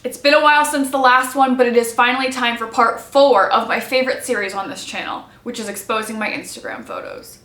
It's been a while since the last one, but it is finally time for part 4 of my favorite series on this channel, which is exposing my Instagram photos.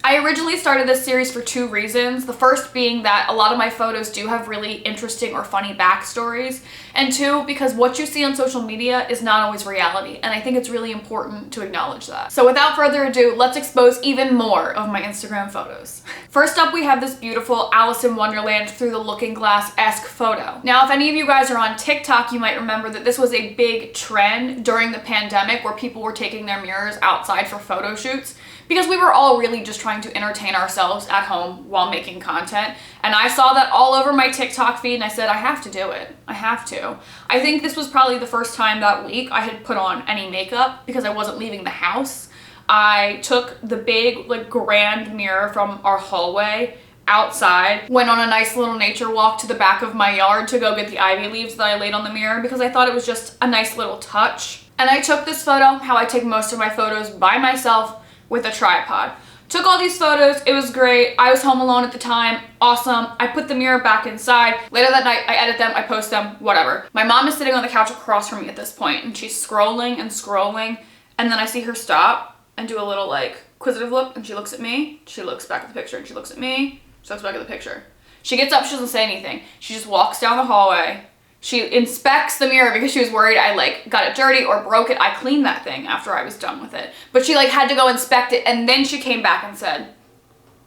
I originally started this series for 2 reasons. The first being that a lot of my photos do have really interesting or funny backstories, and 2, because what you see on social media is not always reality, and I think it's really important to acknowledge that. So without further ado, let's expose even more of my Instagram photos. First up, we have this beautiful Alice in Wonderland through the looking glass-esque photo. Now, if any of you guys are on TikTok, you might remember that this was a big trend during the pandemic where people were taking their mirrors outside for photo shoots, because we were all really just trying to entertain ourselves at home while making content. And I saw that all over my TikTok feed and I said, I have to do it. I have to. I think this was probably the first time that week I had put on any makeup because I wasn't leaving the house. I took the big, grand mirror from our hallway outside, went on a nice little nature walk to the back of my yard to go get the ivy leaves that I laid on the mirror because I thought it was just a nice little touch. And I took this photo, how I take most of my photos, by myself with a tripod. Took all these photos, it was great. I was home alone at the time, awesome. I put the mirror back inside. Later that night, I edit them, I post them, whatever. My mom is sitting on the couch across from me at this point, and she's scrolling and scrolling, and then I see her stop and do a little inquisitive look, and she looks at me, she looks back at the picture, and she looks at me, she looks back at the picture. She gets up, she doesn't say anything. She just walks down the hallway. She inspects the mirror because she was worried I got it dirty or broke it. I cleaned that thing after I was done with it. But she had to go inspect it, and then she came back and said,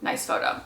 nice photo.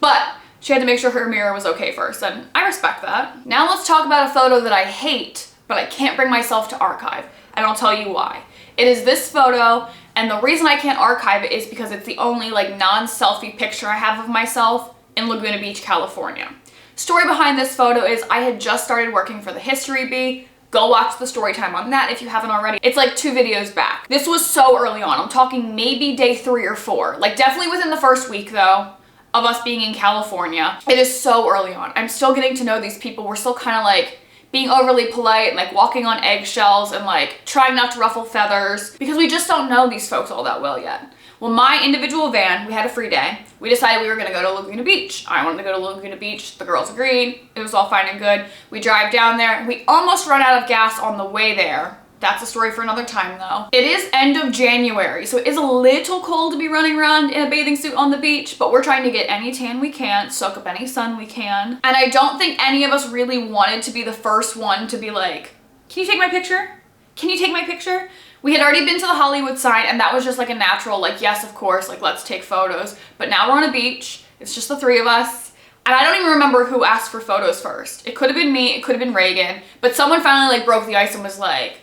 But she had to make sure her mirror was okay first, and I respect that. Now let's talk about a photo that I hate, but I can't bring myself to archive, and I'll tell you why. It is this photo, and the reason I can't archive it is because it's the only non-selfie picture I have of myself in Laguna Beach, California. Story behind this photo is I had just started working for the History Bee. Go watch the story time on that if you haven't already. It's 2 videos back. This was so early on. I'm talking maybe day 3 or 4. Definitely within the first week though of us being in California. It is so early on. I'm still getting to know these people. We're still kind of being overly polite and walking on eggshells and trying not to ruffle feathers because we just don't know these folks all that well yet. Well, my individual van, we had a free day. We decided we were gonna go to Laguna Beach. I wanted to go to Laguna Beach. The girls agreed. It was all fine and good. We drive down there. We almost run out of gas on the way there. That's a story for another time though. It is end of January, so it is a little cold to be running around in a bathing suit on the beach, but we're trying to get any tan we can, soak up any sun we can. And I don't think any of us really wanted to be the first one to be like, can you take my picture? Can you take my picture? We had already been to the Hollywood sign, and that was just a natural, yes, of course, let's take photos. But now we're on a beach, it's just the 3 of us, and I don't even remember who asked for photos first. It could have been me, it could have been Reagan, but someone finally broke the ice and was like,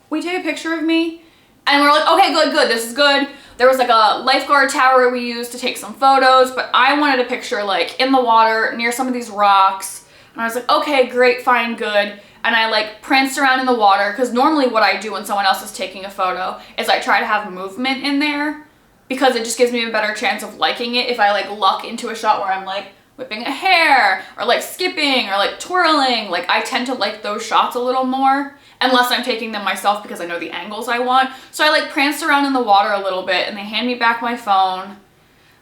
will you take a picture of me? And we're like, okay, good, this is good. There was a lifeguard tower we used to take some photos, but I wanted a picture in the water near some of these rocks, and I was like, okay, great, fine, good. And I pranced around in the water because normally what I do when someone else is taking a photo is I try to have movement in there because it just gives me a better chance of liking it if I luck into a shot where I'm whipping a hair or skipping or twirling. I tend to like those shots a little more unless I'm taking them myself because I know the angles I want. So I pranced around in the water a little bit and they hand me back my phone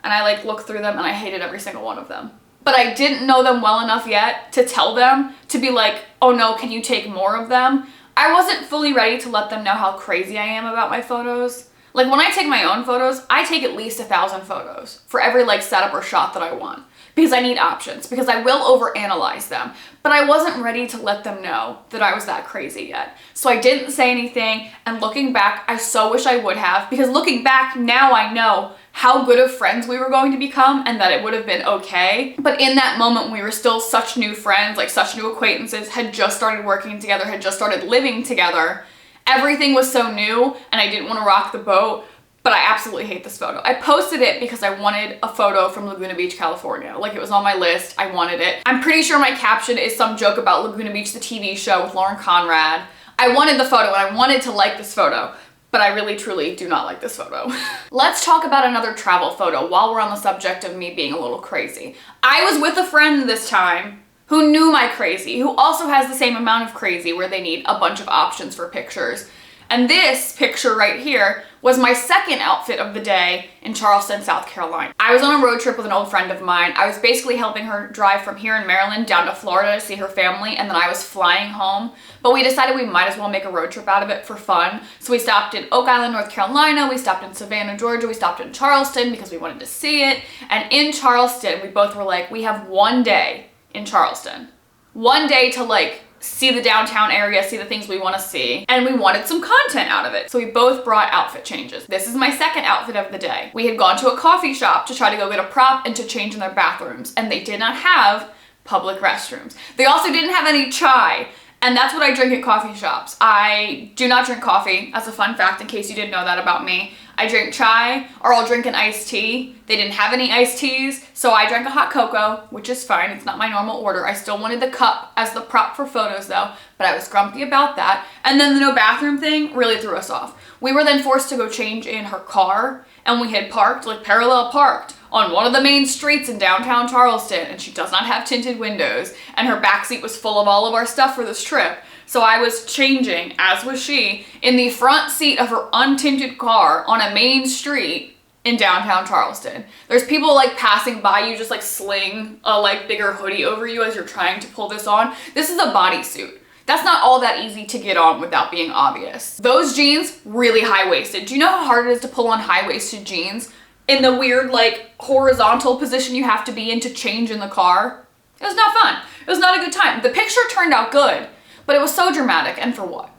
and I look through them and I hated every single one of them. But I didn't know them well enough yet to tell them to be oh no, can you take more of them? I wasn't fully ready to let them know how crazy I am about my photos. When I take my own photos, I take at least 1,000 photos for every setup or shot that I want because I need options, because I will overanalyze them. But I wasn't ready to let them know that I was that crazy yet. So I didn't say anything, and looking back, I so wish I would have, because looking back, now I know how good of friends we were going to become and that it would have been okay. But in that moment, we were still such new friends, such new acquaintances, had just started working together, had just started living together. Everything was so new and I didn't want to rock the boat, but I absolutely hate this photo. I posted it because I wanted a photo from Laguna Beach, California. It was on my list, I wanted it. I'm pretty sure my caption is some joke about Laguna Beach, the TV show with Lauren Conrad. I wanted the photo and I wanted to like this photo, but I really truly do not like this photo. Let's talk about another travel photo while we're on the subject of me being a little crazy. I was with a friend this time who knew my crazy, who also has the same amount of crazy where they need a bunch of options for pictures. And this picture right here was my second outfit of the day in Charleston, South Carolina. I was on a road trip with an old friend of mine. I was basically helping her drive from here in Maryland down to Florida to see her family, and then I was flying home. But we decided we might as well make a road trip out of it for fun. So we stopped in Oak Island, North Carolina. We stopped in Savannah, Georgia. We stopped in Charleston because we wanted to see it. And in Charleston, we both were like, we have one day in Charleston. One day to like see the downtown area, see the things we want to see, and we wanted some content out of it. So we both brought outfit changes. This is my second outfit of the day. We had gone to a coffee shop to try to go get a prop and to change in their bathrooms, and they did not have public restrooms. They also didn't have any chai. And that's what I drink at coffee shops. I do not drink coffee, as a fun fact in case you didn't know that about me. I drink chai, or I'll drink an iced tea. They didn't have any iced teas, so I drank a hot cocoa, which is fine. It's not my normal order. I still wanted the cup as the prop for photos though, but I was grumpy about that. And then the no bathroom thing really threw us off. We were then forced to go change in her car, and we had parked, like parallel parked, on one of the main streets in downtown Charleston, and she does not have tinted windows, and her backseat was full of all of our stuff for this trip. So I was changing, as was she, in the front seat of her untinted car on a main street in downtown Charleston. There's people like passing by you, just like sling a like bigger hoodie over you as you're trying to pull this on. This is a bodysuit. That's not all that easy to get on without being obvious. Those jeans, really high-waisted. Do you know how hard it is to pull on high-waisted jeans? In the weird, like, horizontal position you have to be in to change in the car? It was not fun. It was not a good time. The picture turned out good, but it was so dramatic, and for what?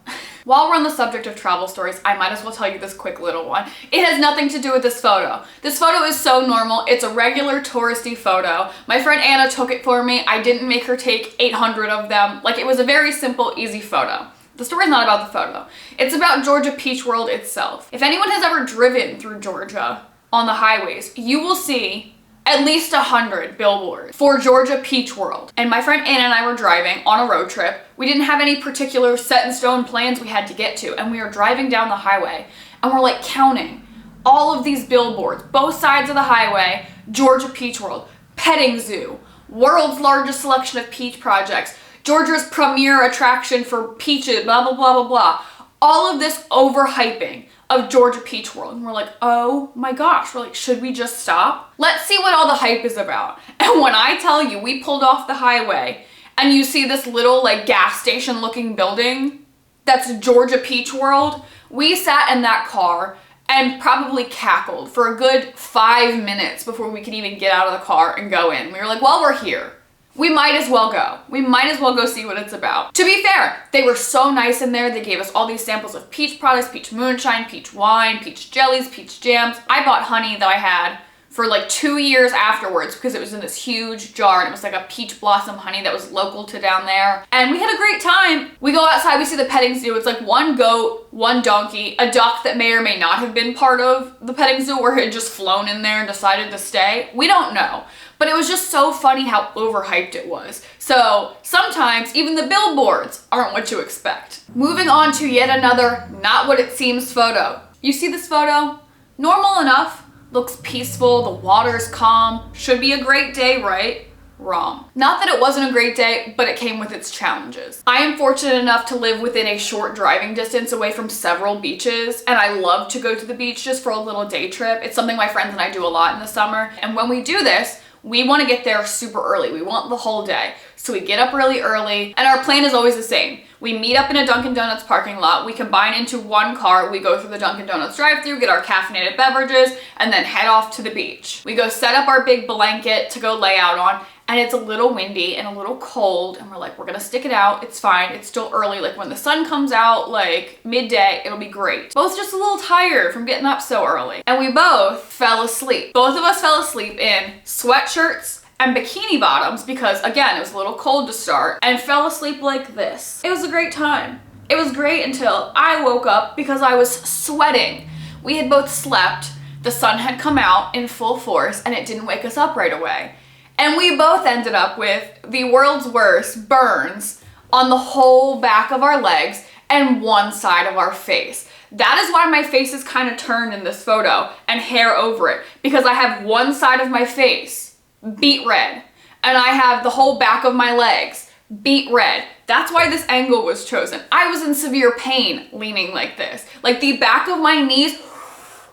While we're on the subject of travel stories, I might as well tell you this quick little one. It has nothing to do with this photo. This photo is so normal. It's a regular touristy photo. My friend Anna took it for me. I didn't make her take 800 of them. Like, it was a very simple, easy photo. The story's not about the photo. It's about Georgia Peach World itself. If anyone has ever driven through Georgia on the highways, you will see at least 100 billboards for Georgia Peach World. And my friend Anna and I were driving on a road trip. We didn't have any particular set in stone plans we had to get to, and we were driving down the highway, and we're like counting all of these billboards, both sides of the highway, Georgia Peach World, petting zoo, world's largest selection of peach projects, Georgia's premier attraction for peaches, blah, blah, blah, blah, blah. All of this overhyping of Georgia Peach World. And we're like, oh my gosh, we're like, should we just stop? Let's see what all the hype is about. And when I tell you, we pulled off the highway and you see this little like gas station looking building that's Georgia Peach World, we sat in that car and probably cackled for a good 5 minutes before we could even get out of the car and go in. We were like, well, we're here. We might as well go. We might as well go see what it's about. To be fair, they were so nice in there. They gave us all these samples of peach products, peach moonshine, peach wine, peach jellies, peach jams. I bought honey that I had for like 2 years afterwards because it was in this huge jar and it was like a peach blossom honey that was local to down there. And we had a great time. We go outside, we see the petting zoo. It's like one goat, one donkey, a duck that may or may not have been part of the petting zoo or had just flown in there and decided to stay. We don't know. But it was just so funny how overhyped it was. So sometimes even the billboards aren't what you expect. Moving on to yet another not what it seems photo. You see this photo? Normal enough, looks peaceful, the water's calm, should be a great day, right? Wrong. Not that it wasn't a great day, but it came with its challenges. I am fortunate enough to live within a short driving distance away from several beaches, and I love to go to the beach just for a little day trip. It's something my friends and I do a lot in the summer, and when we do this, we want to get there super early. We want the whole day. So we get up really early, and our plan is always the same. We meet up in a Dunkin' Donuts parking lot, we combine into one car, we go through the Dunkin' Donuts drive-thru, get our caffeinated beverages, and then head off to the beach. We go set up our big blanket to go lay out on, and it's a little windy and a little cold, and we're like, we're gonna stick it out, it's fine, it's still early, like when the sun comes out, like midday, it'll be great. Both just a little tired from getting up so early. And we both fell asleep. Both of us fell asleep in sweatshirts and bikini bottoms because, again, it was a little cold to start, and fell asleep like this. It was a great time. It was great until I woke up because I was sweating. We had both slept, the sun had come out in full force, and it didn't wake us up right away. And we both ended up with the world's worst burns on the whole back of our legs and one side of our face. That is why my face is kind of turned in this photo and hair over it, because I have one side of my face beet red and I have the whole back of my legs beet red. That's why this angle was chosen. I was in severe pain leaning like this. Like the back of my knees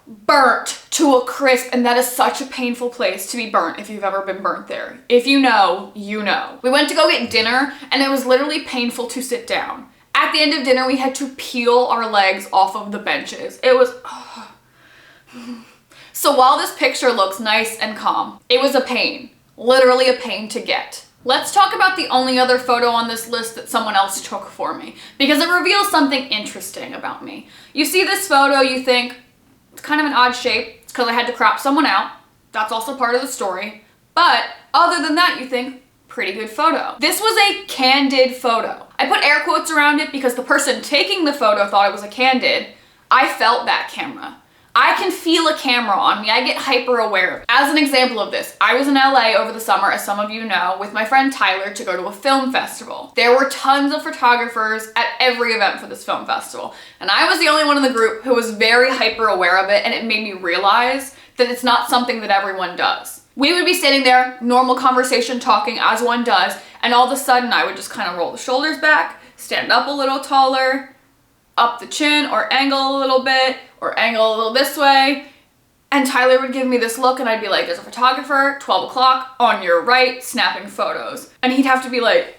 burnt to a crisp, and that is such a painful place to be burnt if you've ever been burnt there. If you know, you know. We went to go get dinner and it was literally painful to sit down. At the end of dinner, we had to peel our legs off of the benches. It was, oh. So while this picture looks nice and calm, it was a pain, literally a pain to get. Let's talk about the only other photo on this list that someone else took for me, because it reveals something interesting about me. You see this photo, you think, it's kind of an odd shape. It's because I had to crop someone out. That's also part of the story. But other than that, you think, pretty good photo. This was a candid photo. I put air quotes around it because the person taking the photo thought it was a candid. I felt that camera. I can feel a camera on me. I get hyper aware. As an example of this, I was in LA over the summer, as some of you know, with my friend Tyler to go to a film festival. There were tons of photographers at every event for this film festival, and I was the only one in the group who was very hyper aware of it, and it made me realize that it's not something that everyone does. We would be sitting there, normal conversation, talking as one does, and all of a sudden I would just kind of roll the shoulders back, stand up a little taller, up the chin, or angle a little bit, or angle a little this way, and Tyler would give me this look and I'd be like, there's a photographer, 12 o'clock, on your right, snapping photos. And he'd have to be like,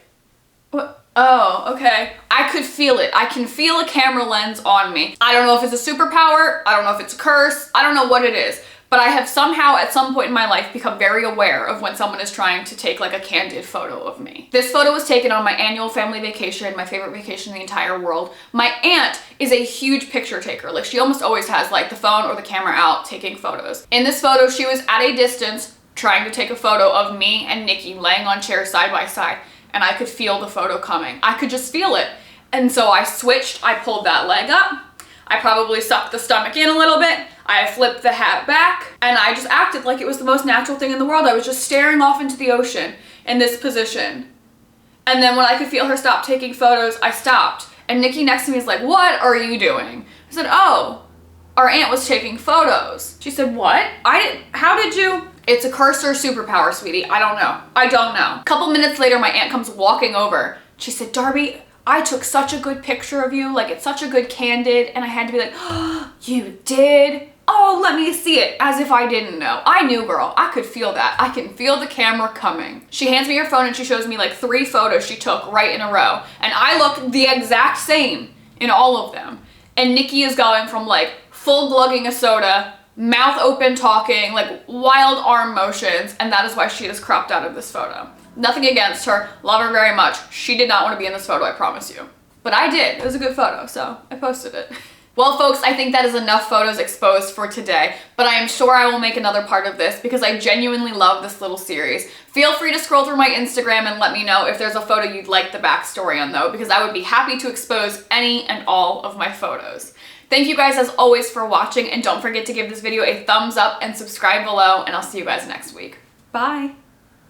what? Oh, okay. I could feel it. I can feel a camera lens on me. I don't know if it's a superpower, I don't know if it's a curse, I don't know what it is, but I have somehow at some point in my life become very aware of when someone is trying to take like a candid photo of me. This photo was taken on my annual family vacation, my favorite vacation in the entire world. My aunt is a huge picture taker. Like she almost always has like the phone or the camera out taking photos. In this photo, she was at a distance trying to take a photo of me and Nikki laying on chairs side by side, and I could feel the photo coming. I could just feel it. And so I switched, I pulled that leg up, I probably sucked the stomach in a little bit, I flipped the hat back, and I just acted like it was the most natural thing in the world. I was just staring off into the ocean in this position. And then when I could feel her stop taking photos, I stopped. And Nikki next to me is like, what are you doing? I said, oh, our aunt was taking photos. She said, what? How did you? It's a curse or superpower, sweetie. I don't know. I don't know. A couple minutes later, my aunt comes walking over. She said, Darby, I took such a good picture of you. Like, it's such a good candid. And I had to be like, oh, you did? Oh, let me see it, as if I didn't know. I knew, girl. I could feel that. I can feel the camera coming. She hands me her phone and she shows me like 3 photos she took right in a row. And I look the exact same in all of them. And Nikki is going from like full glugging a soda, mouth open talking, like wild arm motions, and that is why she is cropped out of this photo. Nothing against her, love her very much. She did not want to be in this photo, I promise you. But I did. It was a good photo, so I posted it. Well, folks, I think that is enough photos exposed for today, but I am sure I will make another part of this because I genuinely love this little series. Feel free to scroll through my Instagram and let me know if there's a photo you'd like the backstory on, though, because I would be happy to expose any and all of my photos. Thank you guys as always for watching, and don't forget to give this video a thumbs up and subscribe below, and I'll see you guys next week. Bye!